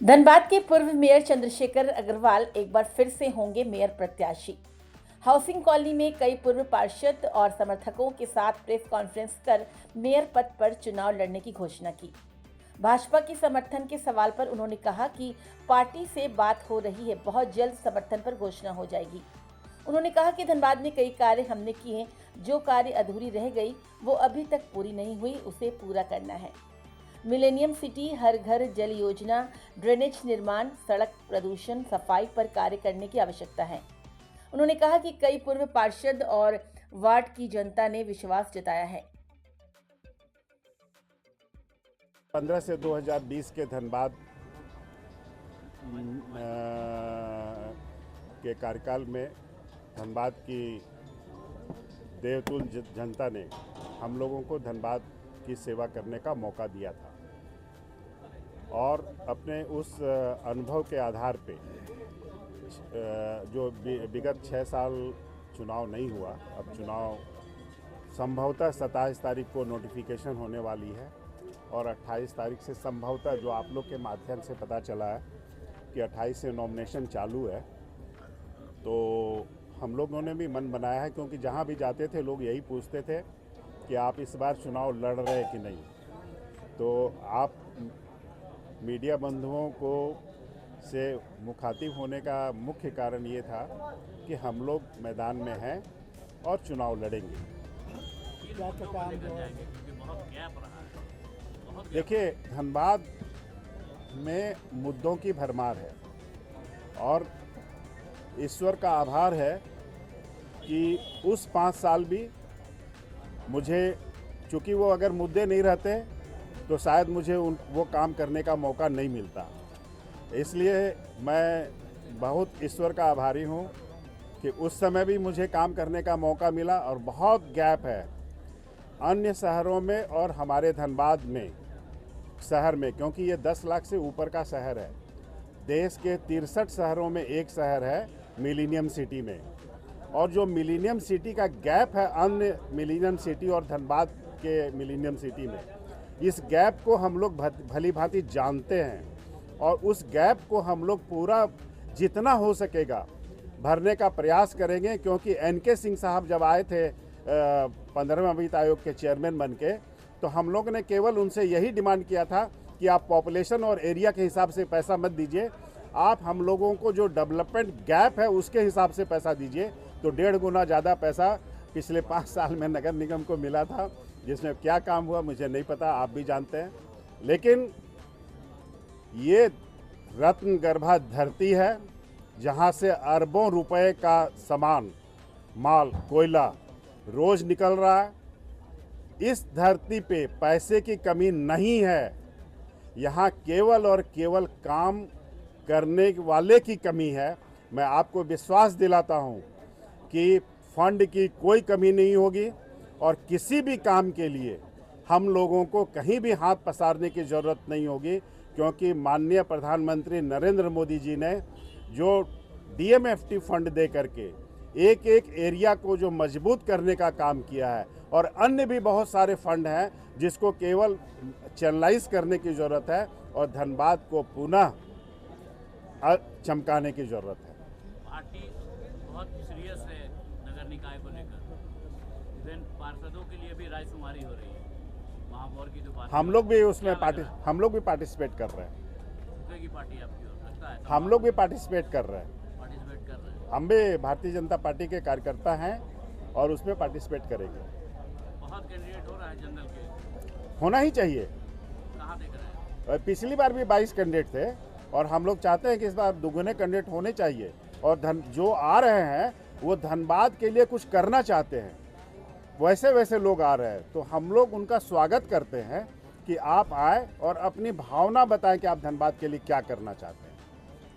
धनबाद के पूर्व मेयर चंद्रशेखर अग्रवाल एक बार फिर से होंगे मेयर प्रत्याशी। हाउसिंग कॉलोनी में कई पूर्व पार्षद और समर्थकों के साथ प्रेस कॉन्फ्रेंस कर मेयर पद पर चुनाव लड़ने की घोषणा की। भाजपा के समर्थन के सवाल पर उन्होंने कहा कि पार्टी से बात हो रही है, बहुत जल्द समर्थन पर घोषणा हो जाएगी। उन्होंने कहा कि धनबाद में कई कार्य हमने किए, जो कार्य अधूरी रह गई वो अभी तक पूरी नहीं हुई, उसे पूरा करना है। मिलेनियम सिटी, हर घर जल योजना, ड्रेनेज निर्माण, सड़क प्रदूषण, सफाई पर कार्य करने की आवश्यकता है। उन्होंने कहा कि कई पूर्व पार्षद और वार्ड की जनता ने विश्वास जताया है। 15 से 2020 के धनबाद के कार्यकाल में धनबाद की देवतुल्य जनता ने हम लोगों को धनबाद की सेवा करने का मौका दिया था और अपने उस अनुभव के आधार पे जो विगत 6 साल चुनाव नहीं हुआ, अब चुनाव संभवतः 27 तारीख को नोटिफिकेशन होने वाली है और 28 तारीख से संभवतः, जो आप लोग के माध्यम से पता चला है कि 28 से नॉमिनेशन चालू है। तो हम लोगों ने भी मन बनाया है, क्योंकि जहाँ भी जाते थे लोग यही पूछते थे कि आप इस बार चुनाव लड़ रहे हैं कि नहीं। तो आप मीडिया बंधुओं को से मुखातिब होने का मुख्य कारण ये था कि हम लोग मैदान में हैं और चुनाव लड़ेंगे। देखिए, धनबाद में मुद्दों की भरमार है और ईश्वर का आभार है कि उस 5 साल भी मुझे, चूँकि वो अगर मुद्दे नहीं रहते तो शायद मुझे वो काम करने का मौका नहीं मिलता। इसलिए मैं बहुत ईश्वर का आभारी हूँ कि उस समय भी मुझे काम करने का मौका मिला और बहुत गैप है अन्य शहरों में और हमारे धनबाद में शहर में, क्योंकि ये 10 लाख से ऊपर का शहर है। देश के 63 शहरों में एक शहर है मिलेनियम सिटी में, और जो मिलेनियम सिटी का गैप है अन्य मिलेनियम सिटी और धनबाद के मिलेनियम सिटी में, इस गैप को हम लोग भली भांति जानते हैं और उस गैप को हम लोग पूरा जितना हो सकेगा भरने का प्रयास करेंगे। क्योंकि NK सिंह साहब जब आए थे 15वें वित्त आयोग के चेयरमैन बन के, तो हम लोग ने केवल उनसे यही डिमांड किया था कि आप पॉपुलेशन और एरिया के हिसाब से पैसा मत दीजिए, आप हम लोगों को जो डेवलपमेंट गैप है उसके हिसाब से पैसा दीजिए। तो 1.5 गुना ज़्यादा पैसा पिछले 5 साल में नगर निगम को मिला था, जिसमें क्या काम हुआ मुझे नहीं पता, आप भी जानते हैं। लेकिन ये रत्न गर्भा धरती है जहाँ से अरबों रुपए का सामान, माल, कोयला रोज निकल रहा है। इस धरती पे पैसे की कमी नहीं है, यहाँ केवल और केवल काम करने वाले की कमी है। मैं आपको विश्वास दिलाता हूँ कि फंड की कोई कमी नहीं होगी और किसी भी काम के लिए हम लोगों को कहीं भी हाथ पसारने की ज़रूरत नहीं होगी, क्योंकि माननीय प्रधानमंत्री नरेंद्र मोदी जी ने जो DMFT फंड दे करके एक एक एरिया को जो मजबूत करने का काम किया है, और अन्य भी बहुत सारे फंड हैं जिसको केवल चैनलाइज करने की ज़रूरत है और धनबाद को पुनः चमकाने की ज़रूरत है। पार्टी बहुत सीरियस है नगर निकाय को लेकर, इवन पार्षदों के लिए भी रायशुमारी हो रही है, महापौर की जो बात, हम लोग भी उसमें पार्टिसिपेट कर रहे हैं। की पार्टी आपकी ओर लगता है हम लोग भी पार्टिसिपेट कर रहे हैं। हम भी भारतीय जनता पार्टी के कार्यकर्ता हैं और उसमें पार्टिसिपेट करेंगे। बहुत कैंडिडेट हो रहा है जनरल के, होना ही चाहिए। कहाँ देख रहे हैं? पिछली बार भी 22 कैंडिडेट थे और हम लोग चाहते हैं कि इस बार दुगुने कैंडिडेट होने चाहिए, और जो आ रहे हैं वो धनबाद के लिए कुछ करना चाहते हैं, वैसे लोग आ रहे हैं। तो हम लोग उनका स्वागत करते हैं कि आप आए और अपनी भावना बताएं कि आप धनबाद के लिए क्या करना चाहते हैं।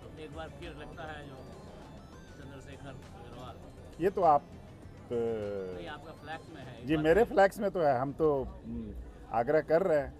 तो एक बार फिर लगता है जो चंद्रशेखर अग्रवाल, ये तो आप आपका फ्लैक्स में है जी, मेरे फ्लैक्स में तो है। हम तो आग्रह कर रहे हैं